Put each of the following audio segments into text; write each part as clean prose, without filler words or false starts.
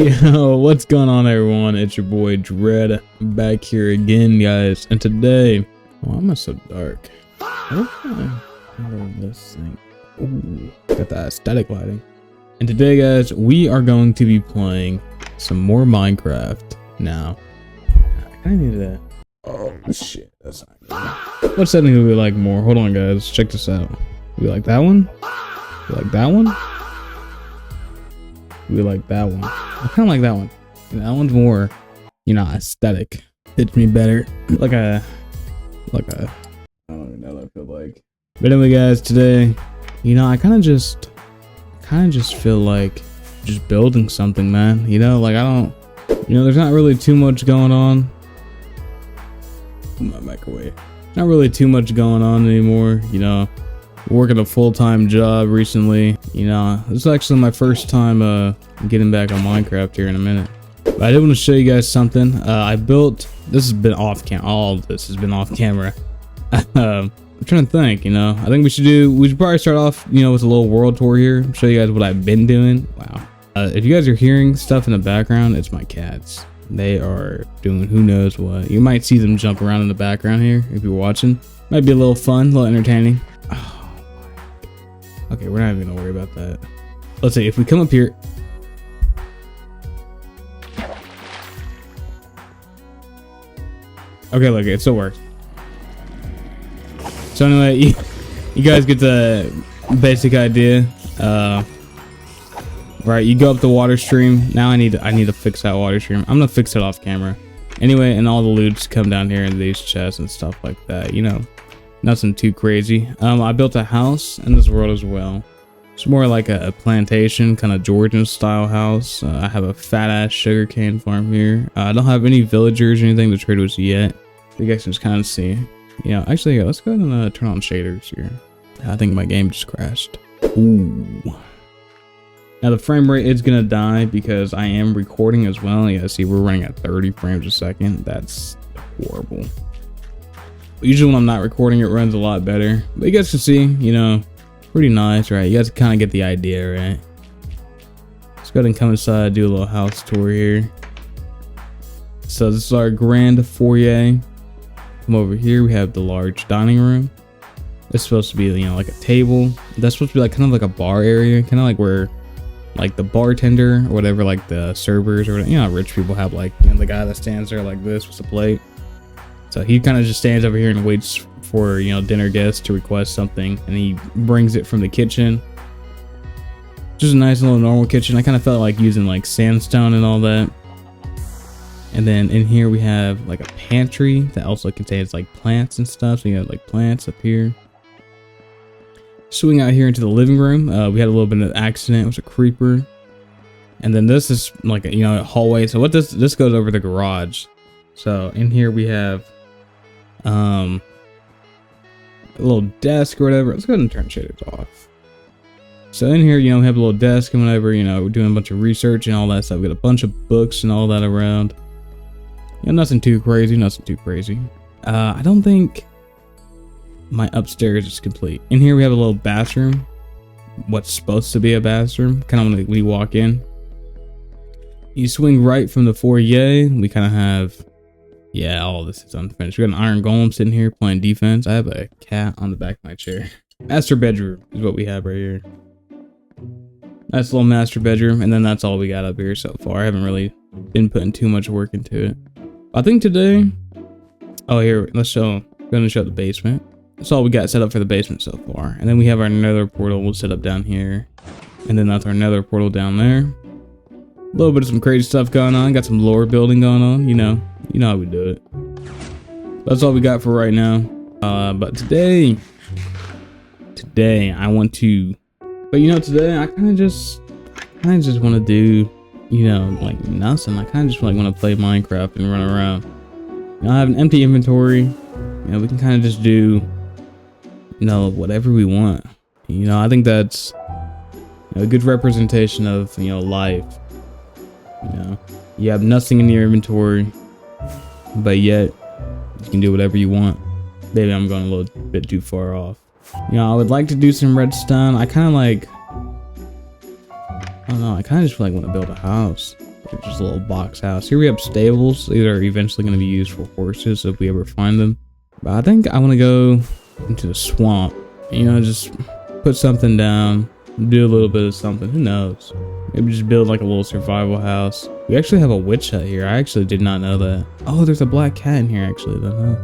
Yo, what's going on, everyone? It's your boy Dread back here again, guys. And today, why am I so dark? This thing. Ooh, got that aesthetic lighting. And today, guys, we are going to be playing some more Minecraft. Now, I kind of need that. Oh shit, that's not good. What setting do we like more? Hold on, guys. Check this out. We like that one? We like that one? We like that one. I kind of like that one. That one's more, aesthetic. Fits me better. Like a. I don't even know what I feel like. But anyway, guys, today, I kind of just feel like just building something, man. Like I don't. There's not really too much going on. My microwave. Not really too much going on anymore. Working a full-time job recently. This is actually my first time getting back on Minecraft here in a minute. But I did want to show you guys something. I built. This has been off camera. All of this has been off camera. I'm trying to think. I think we should probably start off, with a little world tour here. Show you guys what I've been doing. Wow. If you guys are hearing stuff in the background, it's my cats. They are doing who knows what. You might see them jump around in the background here if you're watching. Might be a little fun, a little entertaining. Okay, we're not even gonna worry about that. Let's see, if we come up here. Okay, look, it still works. So anyway, you guys get the basic idea. Right, you go up the water stream. Now I need to fix that water stream. I'm gonna fix it off camera. Anyway, and all the loots come down here in these chests and stuff like that, Nothing too crazy. I built a house in this world as well. It's more like a plantation, kind of Georgian style house. I have a fat ass sugarcane farm here. I don't have any villagers or anything to trade with yet. You guys can just kind of see. Actually, let's go ahead and turn on shaders here. I think my game just crashed. Ooh. Now the frame rate is gonna die because I am recording as well. Yeah, see, we're running at 30 frames a second. That's horrible. Usually when I'm not recording, it runs a lot better. But you guys can see, pretty nice, right? You guys kind of get the idea, right? Let's go ahead and come inside, do a little house tour here. So this is our grand foyer. Come over here, we have the large dining room. It's supposed to be, like a table. That's supposed to be like kind of like a bar area, kind of like where, like the bartender or whatever, like the servers or whatever, rich people have like, the guy that stands there like this with a plate. So he kind of just stands over here and waits for, dinner guests to request something, and he brings it from the kitchen. Just a nice little normal kitchen. I kind of felt like using like sandstone and all that. And then in here we have like a pantry that also contains like plants and stuff. So you have like plants up here. Swing out here into the living room. We had a little bit of an accident. It was a creeper. And then this is like a hallway. So what this goes over the garage. So in here we have a little desk or whatever. Let's go ahead and turn shaders off. So in here, we have a little desk and whatever, we're doing a bunch of research and all that stuff. We got a bunch of books and all that around. Nothing too crazy, I don't think my upstairs is complete. In here we have a little bathroom. What's supposed to be a bathroom. Kind of when you walk in. You swing right from the foyer. We kind of have, all of this is unfinished. We got an iron golem sitting here playing defense. I have a cat on the back of my chair. Master bedroom is what we have right here. Nice little master bedroom. And then that's all we got up here so far. I haven't really been putting too much work into it. I think today, here, going to show the basement. That's all we got set up for the basement so far. And then we have our nether portal we'll set up down here. And then that's our nether portal down there. A little bit of some crazy stuff going on. Got some lore building going on. You know how we do it. That's all we got for right now. But today I want to. But today I kind of just want to do, like nothing. I kind of just want to play Minecraft and run around. I have an empty inventory. We can kind of just do, whatever we want. I think that's a good representation of, life. You have nothing in your inventory, but yet you can do whatever you want. Maybe I'm going a little bit too far off. I would like to do some redstone. I kind of like, I don't know, I kind of just want to build a house. it's just a little box house. Here we have stables. These are eventually going to be used for horses if we ever find them. But I think I want to go into the swamp. You know, just put something down, do a little bit of something. Who knows? Maybe just build like a little survival house. We actually have a witch hut here. I actually did not know that. Oh, there's a black cat in here actually. Though.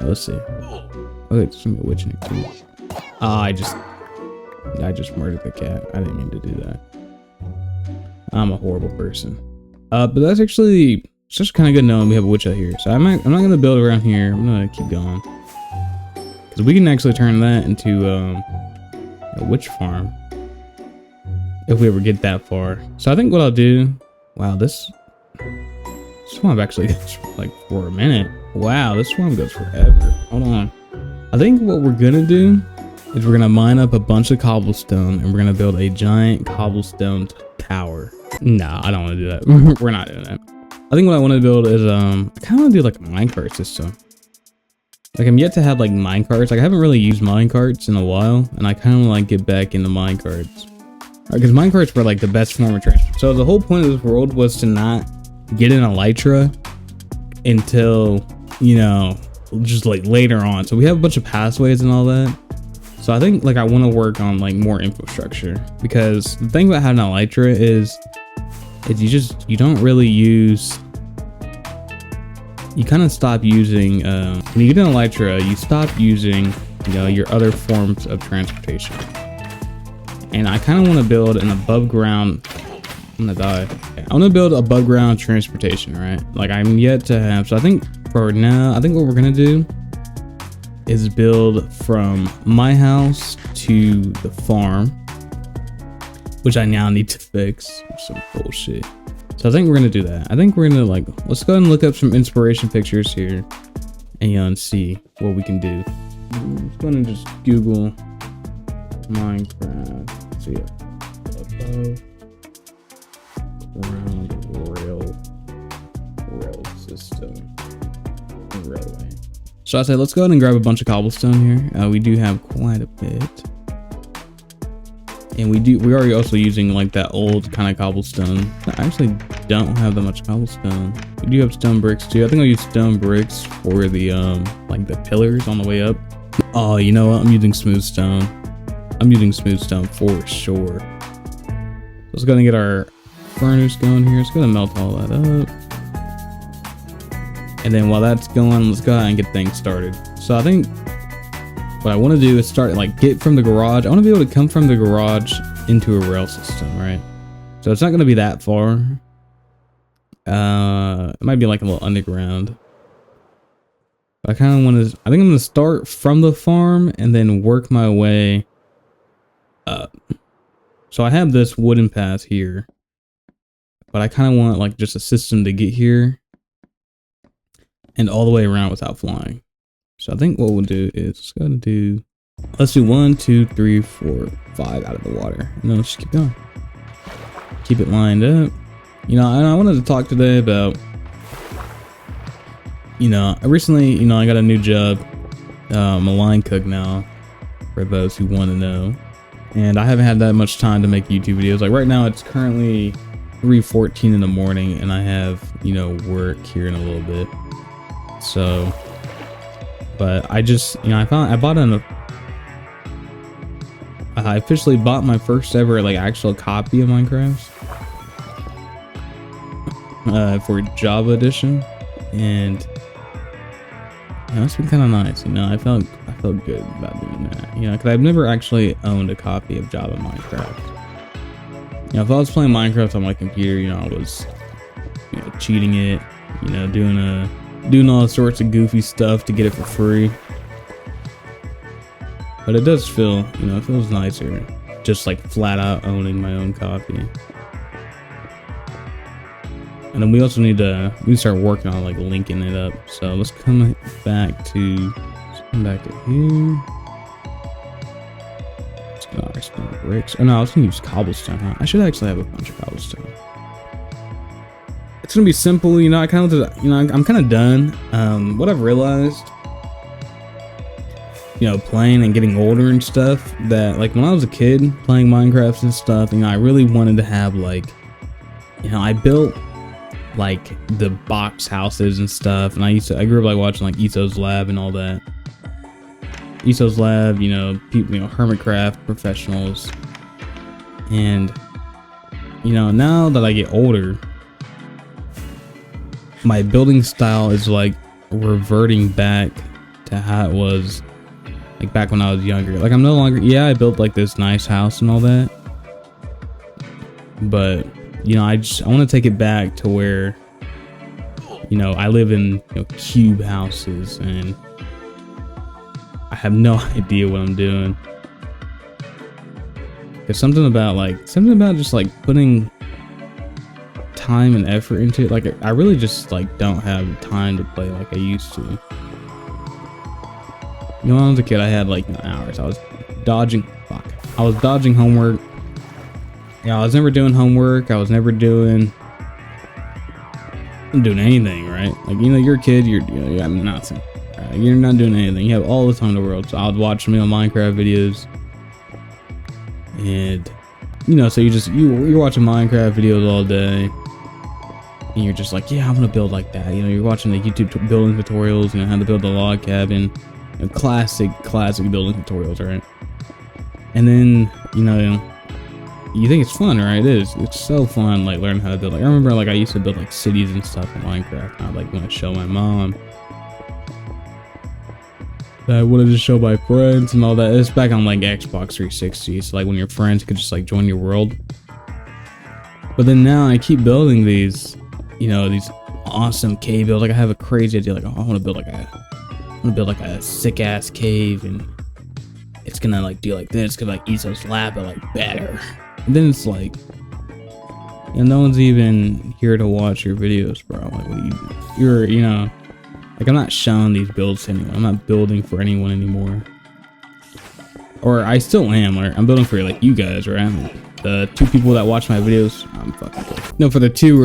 Let's see. Oh, there's a witch in here too. Ah, I just murdered the cat. I didn't mean to do that. I'm a horrible person. But that's actually, it's just kind of good knowing we have a witch hut here. So I'm not gonna build around here. I'm gonna keep going because we can actually turn that into a witch farm if we ever get that far. So I think what I'll do. Wow, this swamp actually goes like for a minute. Wow, this swamp goes forever. Hold on. I think what we're gonna do is we're gonna mine up a bunch of cobblestone and we're gonna build a giant cobblestone tower. No, I don't want to do that. We're not doing that. I think what I want to build is I kind of want to do like a minecart system. Like I'm yet to have like minecarts. Like I haven't really used minecarts in a while, and I kind of like get back into minecarts because minecarts were like the best form of transport. So the whole point of this world was to not get an elytra until, you know, just like later on. So we have a bunch of pathways and all that. So I think like I want to work on like more infrastructure, because the thing about having an elytra is you don't really use, you kind of stop using when you get an elytra, you stop using, you know, your other forms of transportation. And I kind of want to build an above ground, I'm gonna die. Okay, I want to build above ground transportation, right? Like I'm yet to have. So I think for now, I think what we're gonna do is build from my house to the farm, which I now need to fix. Some bullshit. So I think we're gonna do that. I think we're gonna like, let's go ahead and look up some inspiration pictures here and see what we can do. Let's go ahead and just Google Minecraft. See ya. Above ground rail system. Railway. So I say let's go ahead and grab a bunch of cobblestone here. We do have quite a bit, and we are also using like that old kind of cobblestone. I actually don't have that much cobblestone. We do have stone bricks too. I think I'll use stone bricks for the like the pillars on the way up. Oh, you know what? I'm using smooth stone. I'm using smooth stone for sure. Let's go ahead and get our furnace going here. Let's go ahead and melt all that up. And then while that's going, let's go ahead and get things started. So I think what I want to do is start like get from the garage. I want to be able to come from the garage into a rail system, right? So it's not going to be that far. It might be like a little underground. But I kind of want to, I think I'm going to start from the farm and then work my way up. So I have this wooden path here, but I kind of want like just a system to get here and all the way around without flying. So I think what we'll do is let's go ahead and do, let's do 1, 2, 3, 4, 5 out of the water. And then let's just keep going. Keep it lined up. You know, and I wanted to talk today about, you know, recently, you know, I got a new job. I'm a line cook now, for those who want to know. And I haven't had that much time to make YouTube videos. Like right now, it's currently 3:14 in the morning, and I have, you know, work here in a little bit. So, but I just, you know, I officially bought my first ever like actual copy of Minecraft for Java edition, and you know, it's been kind of nice. You know, I felt good about doing that. You know, because I've never actually owned a copy of Java Minecraft. You know, if I was playing Minecraft on my computer, you know, I was, you know, cheating it, you know, doing all sorts of goofy stuff to get it for free. But it does feel, you know, it feels nicer just like flat out owning my own copy. And then we also need to start working on like linking it up. So let's come back to here. Let's go our stone bricks. Oh no, I was gonna use cobblestone, huh? I should actually have a bunch of cobblestone. It's gonna be simple, you know. I kind of, you know, I'm kind of done. What I've realized, you know, playing and getting older and stuff, that like when I was a kid playing Minecraft and stuff, you know, I really wanted to have like, you know, I built like the box houses and stuff. And I grew up like watching like Etho's Lab and all that. Etho's Lab, you know, people, you know, Hermitcraft professionals. And you know, now that I get older, my building style is like reverting back to how it was like back when I was younger. Like I'm no longer, yeah, I built like this nice house and all that, but you know, I want to take it back to where, you know, I live in, you know, cube houses and I have no idea what I'm doing. There's something about just like putting time and effort into it. Like I really just like don't have time to play like I used to. You know, when I was a kid, I had like hours. I was dodging homework. Yeah, I was never doing homework. I was never doing anything, right? Like, you know, you're a kid, you got nothing. Right? You're not doing anything. You have all the time in the world. So I would watch some Minecraft videos. And, you know, so you're watching Minecraft videos all day. And you're just like, yeah, I'm gonna build like that. You know, you're watching the YouTube building tutorials, you know, how to build a log cabin. You know, classic building tutorials, right? And then, you know, you think it's fun, right? It is. It's so fun, like learning how to build. Like I remember, like I used to build like cities and stuff in Minecraft. And I'd like want to show my mom. I wanted to show my friends and all that. It's back on like Xbox 360. So like when your friends could just like join your world. But then now I keep building these, you know, these awesome cave builds. Like I have a crazy idea. Like, oh, I want to build like a sick ass cave, and it's gonna like do like this. It's gonna like Etho's Lab, but like better. And then it's like, you know, no one's even here to watch your videos, bro. Like, what do you do? You know, like I'm not showing these builds to anyone. I'm not building for anyone anymore. Or I still am. Like, I'm building for like you guys, right? Like, the 2 people that watch my videos, I'm fucking cool. No, for the 2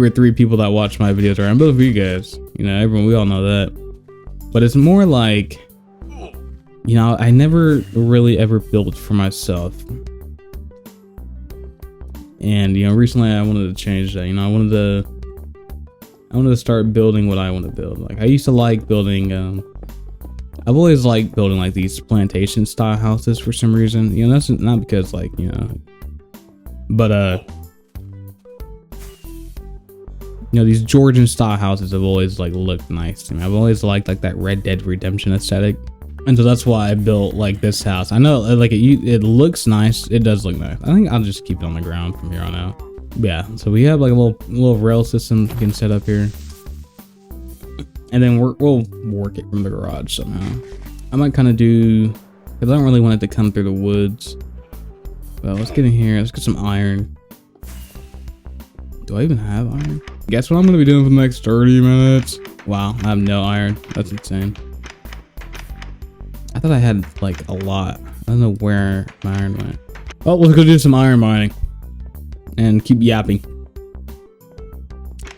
or 3 people that watch my videos, right? I'm building for you guys. You know, everyone, we all know that. But it's more like, you know, I never really ever built for myself. And, you know, recently I wanted to change that. You know, I wanted to start building what I want to build. Like I used to like building, I've always liked building like these plantation style houses for some reason. You know, that's not because like, you know, but you know, these Georgian style houses have always like looked nice to me. I've always liked like that Red Dead Redemption aesthetic. And so that's why I built like this house. I know like it looks nice. It does look nice. I think I'll just keep it on the ground from here on out. But yeah, so we have like a little rail system we can set up here. And then we'll work it from the garage somehow. I might kind of do, because I don't really want it to come through the woods. Well, let's get in here. Let's get some iron. Do I even have iron? Guess what I'm going to be doing for the next 30 minutes? Wow, I have no iron. That's insane. I thought I had like a lot. I don't know where my iron went. Oh, let's go do some iron mining. And keep yapping.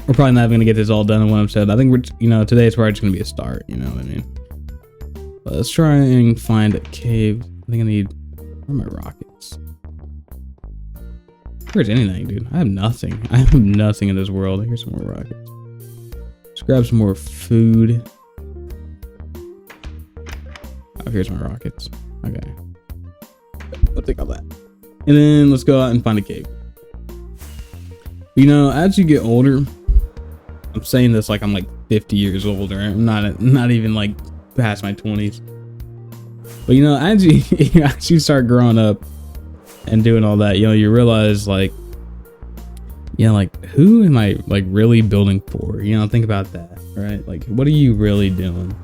We're probably not going to get this all done in one episode. I think we're, you know, today is probably just going to be a start. You know what I mean? But let's try and find a cave. I think I need, where are my rockets? Where's anything, dude? I have nothing. I have nothing in this world. Here's some more rockets. Let's grab some more food. Oh, here's my rockets. Okay. I'll take all that. And then let's go out and find a cave. You know, as you get older, I'm saying this like I'm like 50 years old, right? I'm not even like past my 20s. But you know, as you start growing up and doing all that, you know, you realize like, yeah, like who am I like really building for? You know, think about that, right? Like, what are you really doing?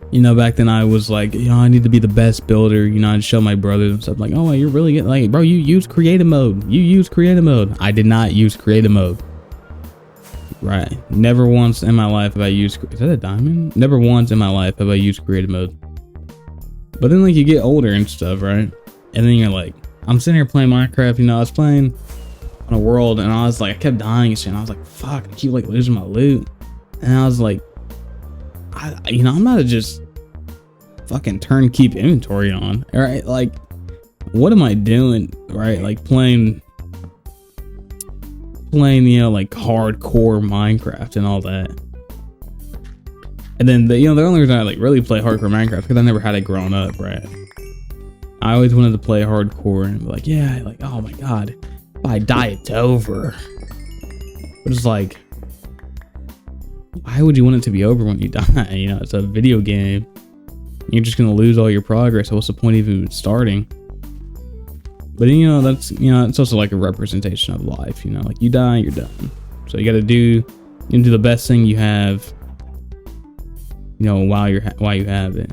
You know, back then I was like, you know, I need to be the best builder. You know, I'd show my brothers and stuff like, oh, you're really getting like, bro, you use creative mode. You use creative mode. I did not use creative mode. Right. Never once in my life have I used, is that a diamond? Never once in my life have I used creative mode. But then like you get older and stuff, right? And then you're like, I'm sitting here playing Minecraft, you know, I was playing on a world and I was like, I kept dying and shit. And I was like, fuck, I keep like losing my loot. And I was like, you know, I'm not to just fucking keep inventory on, all right? Like, what am I doing, right? Like playing playing, you know, like hardcore Minecraft and all that. And then the only reason I like really play hardcore Minecraft because I never had it growing up, right? I always wanted to play hardcore and be like, yeah, like, oh my god, if I die, it's over. But it's like, why would you want it to be over when you die? You know, it's a video game. You're just gonna lose all your progress. So what's the point of even starting? But you know, that's, you know, it's also like a representation of life. You know, like you die, you're done. So you got to do the best thing you have. You know, while you have it,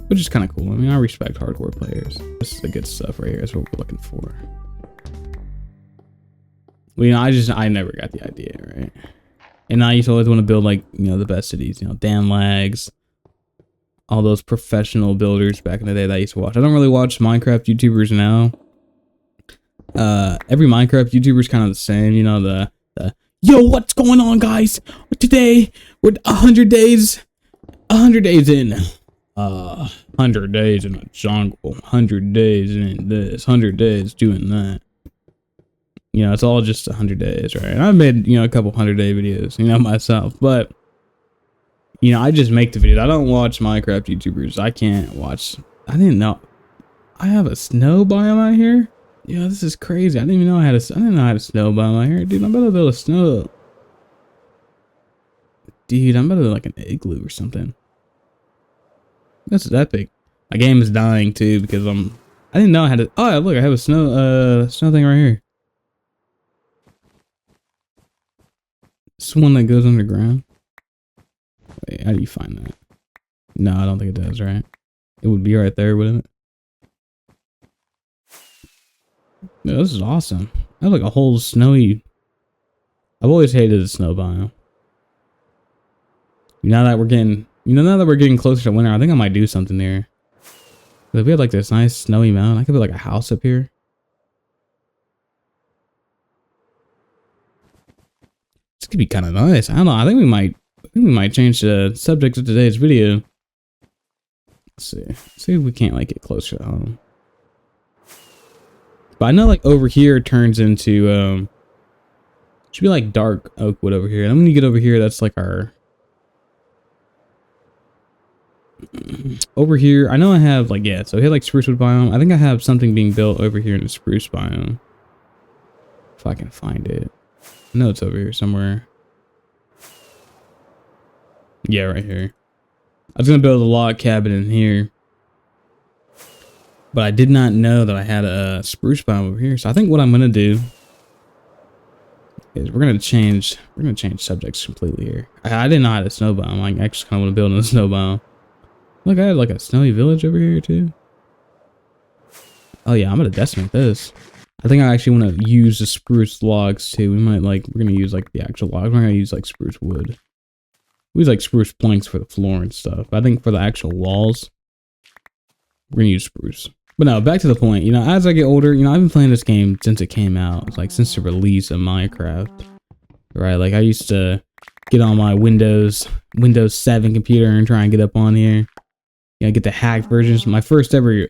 which is kind of cool. I mean, I respect hardcore players. This is the good stuff right here. That's what we're looking for. Well, you know, I never got the idea, right? And I used to always want to build like, you know, the best cities. You know, Dan Lags, all those professional builders back in the day that I used to watch. I don't really watch Minecraft YouTubers now. Every Minecraft YouTuber is kind of the same. You know, the yo, what's going on, guys? Today we're 100 days in. 100 days in the jungle, 100 days in this, 100 days doing that. You know, it's all just 100 days, right? And I've made, you know, a couple 100-day videos, you know, myself, but you know, I just make the videos. I don't watch Minecraft YouTubers. I can't watch. I didn't know I have a snow biome out here. Yeah, this is crazy. I didn't even know I didn't know I had a snow biome out here, dude. I'm about to build a snow. Dude, I'm about to build like an igloo or something. That's epic. My game is dying too because I didn't know I had a. Oh, look, I have a snow thing right here. It's one that goes underground. Wait, how do you find that? No, I don't think it does, right? It would be right there, wouldn't it? No, this is awesome. I have like a whole snowy. I've always hated the snow biome. Now that we're getting closer to winter, I think I might do something there. If we had like this nice snowy mountain, I could put like a house up here. This could be kind of nice. I don't know. I think we might change the subject of today's video. Let's see. See if we can't like get closer to home. But I know like over here turns into should be like dark oak wood over here. And when you get over here, that's like our over here. I know I have like, yeah, so I had like spruce wood biome. I think I have something being built over here in the spruce biome. If I can find it. I know it's over here somewhere. Yeah, right here. I was gonna build a log cabin in here, but I did not know that I had a spruce biome over here. So I think what I'm gonna do is we're gonna change subjects completely here. I didn't know I had a snow biome. I actually kind of want to build in a snow biome. Look, I had like a snowy village over here too. Oh yeah, I'm gonna decimate this. I think I actually want to use the spruce logs too. We're gonna use like the actual logs. We're gonna use like spruce wood. We use like spruce planks for the floor and stuff. I think for the actual walls, we're gonna use spruce. But no, back to the point. You know, as I get older, you know, I've been playing this game since it came out. Like since the release of Minecraft, right? Like I used to get on my Windows 7 computer and try and get up on here. You know, get the hacked versions. My first ever,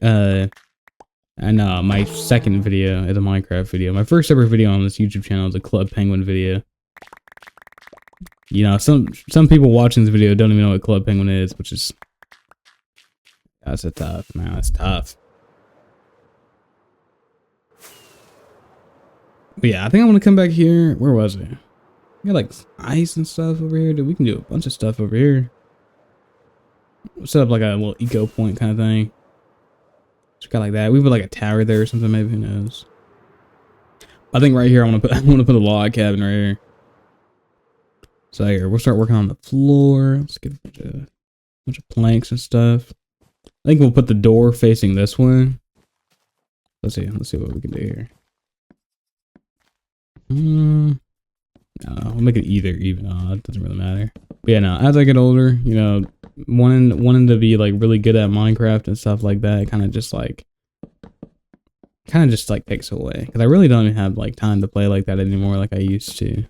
my second video is a Minecraft video. My first ever video on this YouTube channel is a Club Penguin video. You know, some people watching this video don't even know what Club Penguin is, which is that's a tough, man. That's tough. But yeah, I think I want to come back here. Where was it? We got like ice and stuff over here, dude. We can do a bunch of stuff over here. We'll set up like a little eco point kind of thing. Just got like that. We put like a tower there or something, maybe, who knows. I think right here I want to put a log cabin right here. So here, we'll start working on the floor. Let's get a bunch of planks and stuff. I think we'll put the door facing this way. Let's see what we can do here. We'll make it either even. It doesn't really matter. But yeah, no, as I get older, you know, wanting to be like really good at Minecraft and stuff like that, kind of just like takes away, because I really don't even have like time to play like that anymore, like I used to.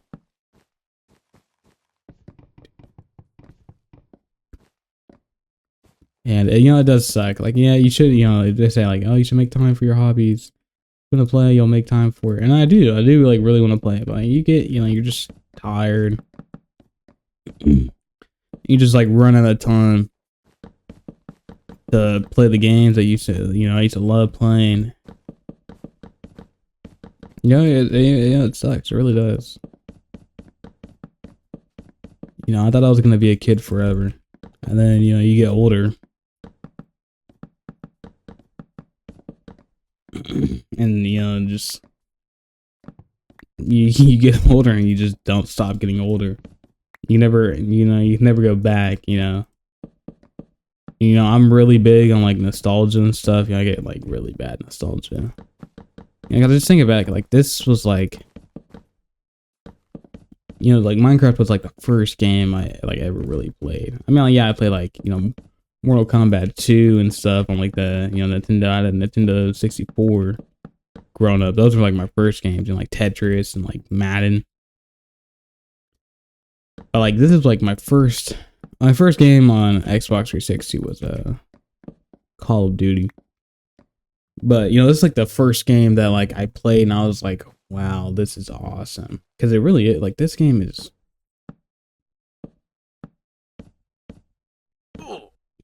And you know, it does suck. Like, yeah, you should, you know, they say like, oh, you should make time for your hobbies. want to play, you'll make time for it. And I do like really want to play it, but you get, you know, you're just tired. You just like run out of time to play the games that I used to love playing. Yeah, it sucks. It really does. You know, I thought I was gonna be a kid forever, and then you know you get older, and you know just you get older and you just don't stop getting older. You never go back. You know, I'm really big on like nostalgia and stuff. I get like really bad nostalgia. I gotta just think back, like this was like, you know, like Minecraft was like the first game I like ever really played. I mean, like, yeah, I played like, you know, Mortal Kombat 2 and stuff on like the, you know, Nintendo 64 growing up. Those were like my first games, and like Tetris and like Madden. But like this is like my first game on Xbox 360 was Call of Duty. But you know, this is like the first game that like I played and I was like, wow, this is awesome. Because it really is, like, this game is,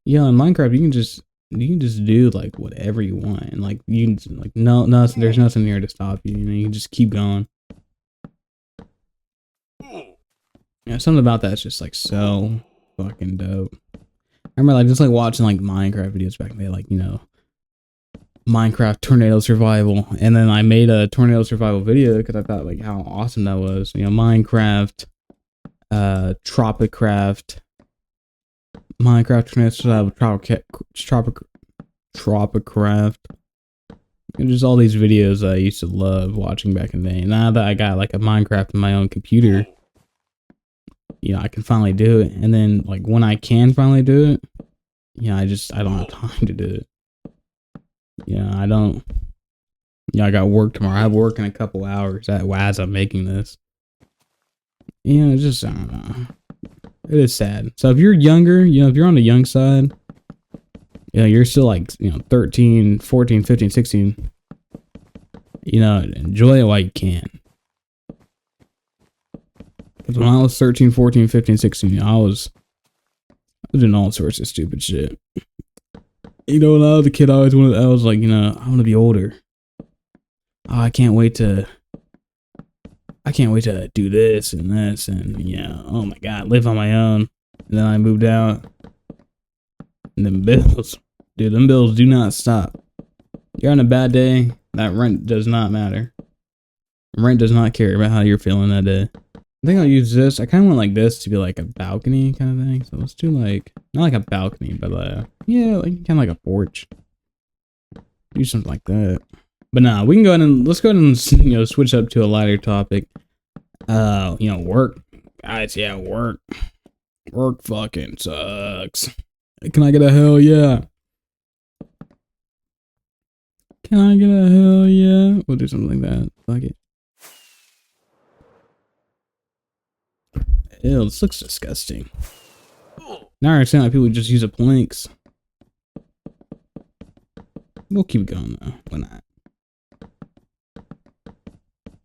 yeah, in Minecraft you can just do like whatever you want, and like you can, like, no, there's nothing here to stop you. You know, you can just keep going. Yeah, something about that's just like so fucking dope. I remember like just like watching like Minecraft videos back in the day, like, you know, Minecraft tornado survival, and then I made a tornado survival video because I thought like how awesome that was. You know, Minecraft, Tropicraft, Minecraft tornado survival, Tropicraft, and just all these videos I used to love watching back in the day. And now that I got like a Minecraft in my own computer, you know, I can finally do it. And then like when I can finally do it, yeah, I don't have time to do it. Yeah, I don't. Yeah, I got work tomorrow. I have work in a couple hours as I'm making this. You know, it's just, I don't know. It is sad. So if you're younger, you know, if you're on the young side, you know, you're still like, you know, 13, 14, 15, 16, you know, enjoy it while you can. Because when I was 13, 14, 15, 16, you know, I was doing all sorts of stupid shit. You know, when I was a kid, I was like, you know, I want to be older. Oh, I can't wait to do this, and yeah, oh my god, live on my own. And then I moved out, and then bills, dude, them bills do not stop. You're on a bad day, that rent does not matter. Rent does not care about how you're feeling that day. I think I'll use this. I kind of want like this to be like a balcony kind of thing. So let's do like, not like a balcony, but yeah, like kind of like a porch. Do something like that. But nah, we can go ahead and let's go ahead and, you know, switch up to a lighter topic. You know, work. Guys, yeah, work. Work fucking sucks. Can I get a hell yeah? Can I get a hell yeah? We'll do something like that. Fuck it. Ew, this looks disgusting. Now I understand why people just use planks. We'll keep going though. Why not?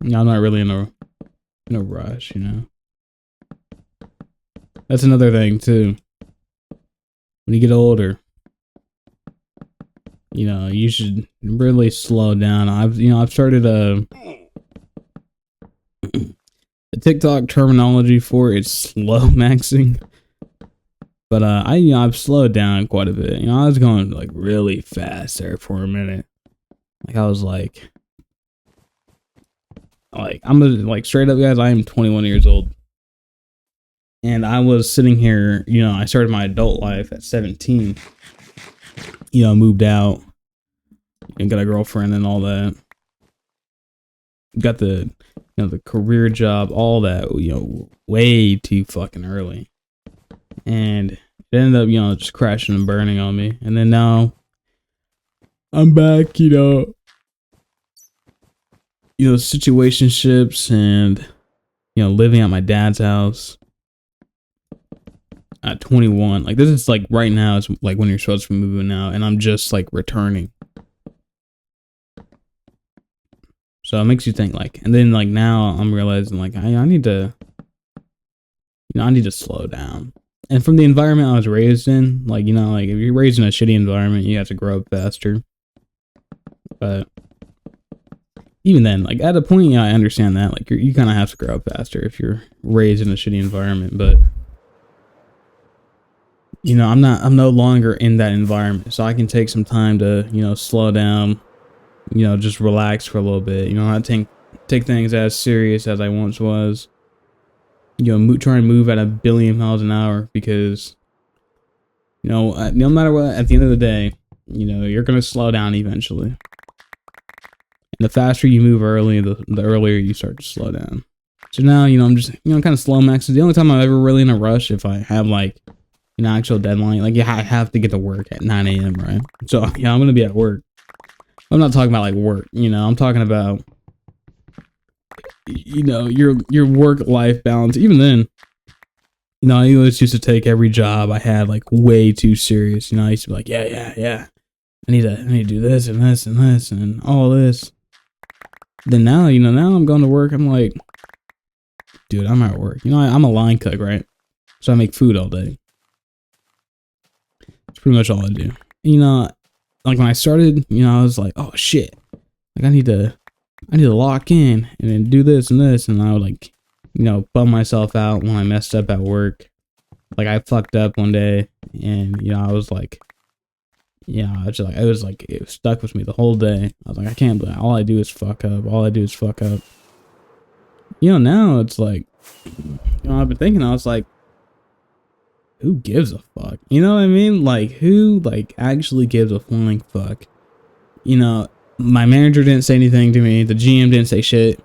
No, I'm not really in a rush, you know. That's another thing too. When you get older, you know, you should really slow down. I've started the TikTok terminology for it's slow maxing. But I've slowed down quite a bit. You know, I was going like really fast there for a minute. Like I was like I'm like straight up, guys, I am 21 years old. And I was sitting here, you know, I started my adult life at 17. You know, moved out and got a girlfriend and all that. Got the, you know, the career job, all that, you know, way too fucking early. And it ended up, you know, just crashing and burning on me. And then now I'm back, you know, situationships and, you know, living at my dad's house at 21. Like, this is like right now, it's like when you're supposed to be moving out, and I'm just like returning. So it makes you think like, and then like now I'm realizing like I need to, I need to slow down. And from the environment I was raised in, like, like if you're raised in a shitty environment, you have to grow up faster. But even then, like at a point, yeah, I understand that. Like you kind of have to grow up faster if you're raised in a shitty environment. But I'm no longer in that environment, so I can take some time to, slow down, just relax for a little bit. Not take things as serious as I once was. Try and move at 1,000,000,000 miles an hour because, no matter what, at the end of the day, you're gonna slow down eventually. And the faster you move early, the earlier you start to slow down. So now, I'm just, kind of slow maxing. The only time I'm ever really in a rush if I have like, actual deadline. Like, yeah, I have to get to work at 9 a.m., right? So, yeah, I'm gonna be at work. I'm not talking about like work, I'm talking about, your work-life balance. Even then, I always used to take every job I had like way too serious. I used to be like, yeah. I need to do this and this and this and all this. Then now, now I'm going to work. I'm like, dude, I'm at work. I'm a line cook, right? So I make food all day. That's pretty much all I do. Like when I started, I was like, oh shit, like I need to lock in and then do this and this, and I would like, bum myself out when I messed up at work. Like I fucked up one day, and I was like, it stuck with me the whole day. I was like, I can't believe all I do is fuck up. Now it's like, I've been thinking, I was like, who gives a fuck? You know what I mean? Like, who, like, actually gives a flying fuck? My manager didn't say anything to me. The GM didn't say shit.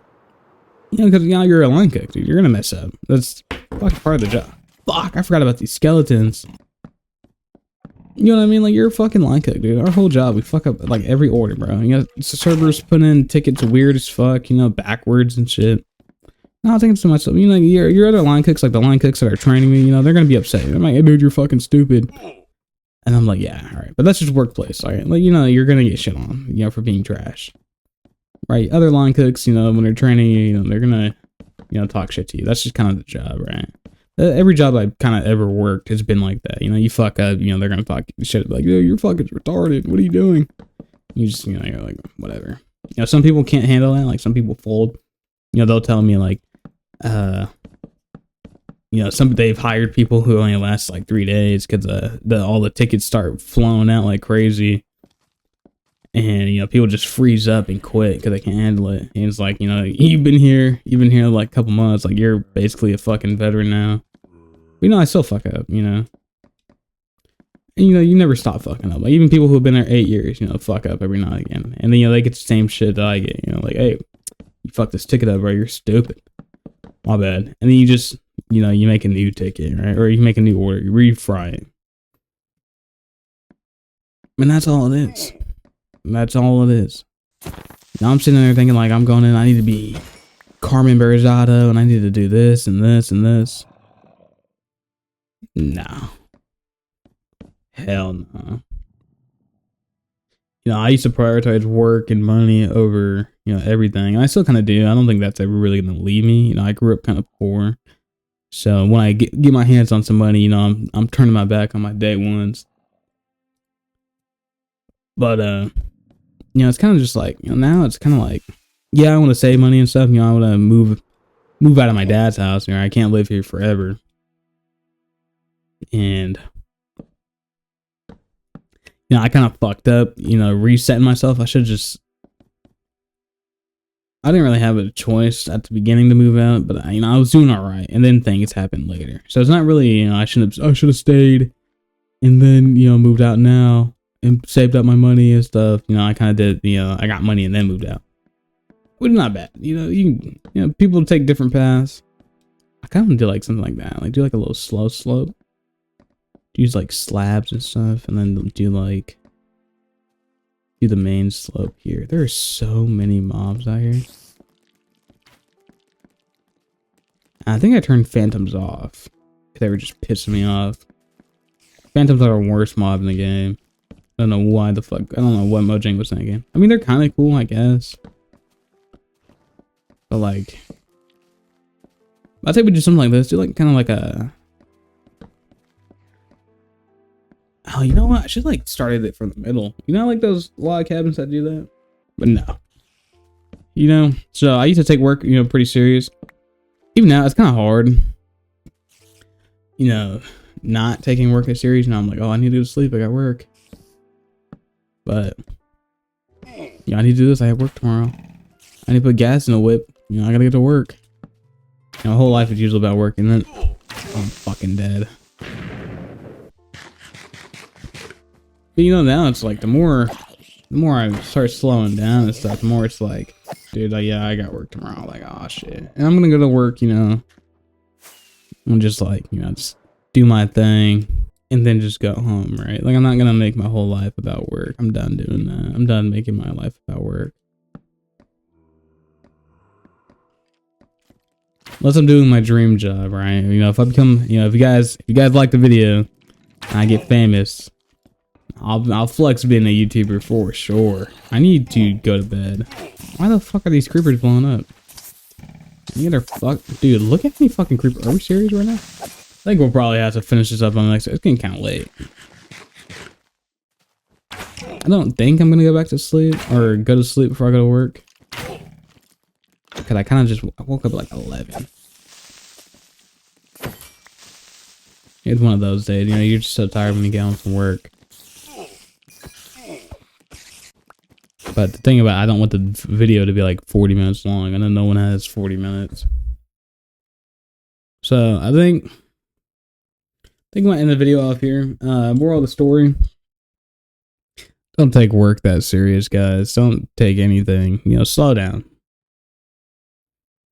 Because, you're a line cook, dude. You're gonna mess up. That's fucking part of the job. Fuck, I forgot about these skeletons. You know what I mean? Like, you're a fucking line cook, dude. Our whole job, we fuck up, like, every order, bro. Servers put in tickets weird as fuck, backwards and shit. No, I was thinking to myself, your other line cooks, like the line cooks that are training me, they're gonna be upset. I'm like, hey, dude, you're fucking stupid. And I'm like, yeah, all right, but that's just workplace, all right? Like, you're gonna get shit on, for being trash, right? Other line cooks, when they're training you, they're gonna, talk shit to you. That's just kind of the job, right? Every job I've kind of ever worked has been like that. You fuck up, they're gonna talk shit like, you're fucking retarded. What are you doing? You just, you're like, whatever. Some people can't handle that. Like, some people fold. They'll tell me like, they've hired people who only last like 3 days because all the tickets start flowing out like crazy, and people just freeze up and quit because they can't handle it. And it's like, you've been here like a couple months, like you're basically a fucking veteran now. But, I still fuck up, and you never stop fucking up. Like even people who have been there 8 years, fuck up every now and again, and then they get the same shit that I get, like, hey, you fucked this ticket up, bro, you're stupid. My bad. And then you just, you make a new ticket, right? Or you make a new order, you refry it. And that's all it is. Now I'm sitting there thinking like, I'm going in, I need to be Carmen Berzado, and I need to do this and this and this. No. Hell no. I used to prioritize work and money over, everything. And I still kind of do. I don't think that's ever really going to leave me. I grew up kind of poor. So when I get my hands on some money, I'm turning my back on my day ones. But, it's kind of just like, now it's kind of like, yeah, I want to save money and stuff. I want to move out of my dad's house. I can't live here forever. And I kind of fucked up, resetting myself. I didn't really have a choice at the beginning to move out, but I was doing all right, and then things happened later. So it's not really, I should have stayed, and then moved out now and saved up my money and stuff. I kind of did, I got money and then moved out, which is not bad. People take different paths. I kind of do like something like that, like do like a little slow slope. Use like slabs and stuff, and then do the main slope here. There are so many mobs out here. I think I turned phantoms off. They were just pissing me off. Phantoms are the worst mob in the game. I don't know why the fuck. I don't know what Mojang was thinking. I mean, they're kind of cool, I guess. But like, I think we do something like this. Do like kind of like a. Oh, you know what? I should like started it from the middle. You know, like those log cabins that do that. But no. You know, so I used to take work, you know, pretty serious. Even now, it's kind of hard. You know, not taking work as serious. Now I'm like, oh, I need to go to sleep. I got work. But yeah, I need to do this. I have work tomorrow. I need to put gas in the whip. You know, I gotta get to work. You know, my whole life is usually about work, and then I'm fucking dead. But you know, now it's like the more I start slowing down and stuff, the more it's like, dude, like, yeah, I got work tomorrow. Like, oh shit, and I'm gonna go to work. You know, I'm just like, you know, just do my thing and then just go home, right? Like, I'm not gonna make my whole life about work. I'm done doing that. I'm done making my life about work. Unless I'm doing my dream job, right? You know, if I become, you know, if you guys like the video, and I get famous, I'll flex being a YouTuber for sure. I need to go to bed. Why the fuck are these creepers blowing up? You get fuck, dude. Look at me, fucking creeper. Are we serious right now? I think we'll probably have to finish this up on the next. It's getting kind of late. I don't think I'm gonna go back to sleep or go to sleep before I go to work. Cause I kind of just woke up at like 11. It's one of those days, you know, you're just so tired when you get home from work. But the thing about it, I don't want the video to be like 40 minutes long. I know no one has 40 minutes. So I think I'm gonna end the video off here. Moral of the story: don't take work that serious, guys. Don't take anything. You know, slow down.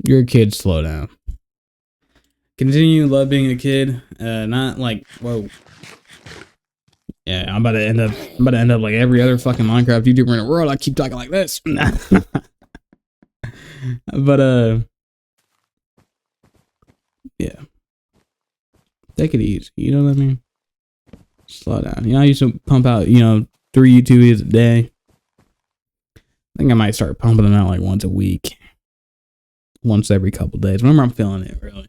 You're a kid, slow down. Continue to love being a kid. Not like, whoa. Yeah, I'm about to end up like every other fucking Minecraft YouTuber in the world. I keep talking like this. But yeah. Take it easy. You know what I mean? Slow down. You know, I used to pump out, you know, 3 YouTube videos a day. I think I might start pumping them out like once a week. Once every couple days. Whenever I'm feeling it, really.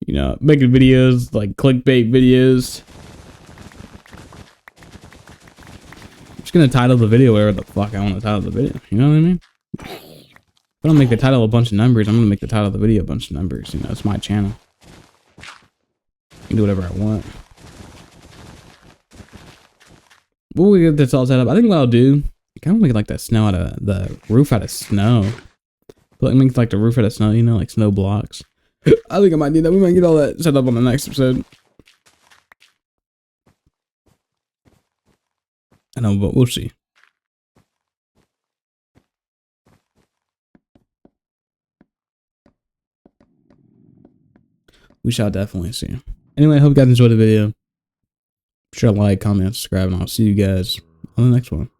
You know, making videos, like clickbait videos. I'm just gonna title the video whatever the fuck I want to title the video. You know what I mean? If I don't make the title a bunch of numbers, I'm gonna make the title of the video a bunch of numbers. You know, it's my channel. I can do whatever I want. We'll get this all set up. I think what I'll do, kind of make like that snow out of the roof out of snow. But make like the roof out of snow, you know, like snow blocks. I think I might do that. We might get all that set up on the next episode. I know, but we'll see. We shall definitely see. Anyway, I hope you guys enjoyed the video. Be sure to like, comment, subscribe, and I'll see you guys on the next one.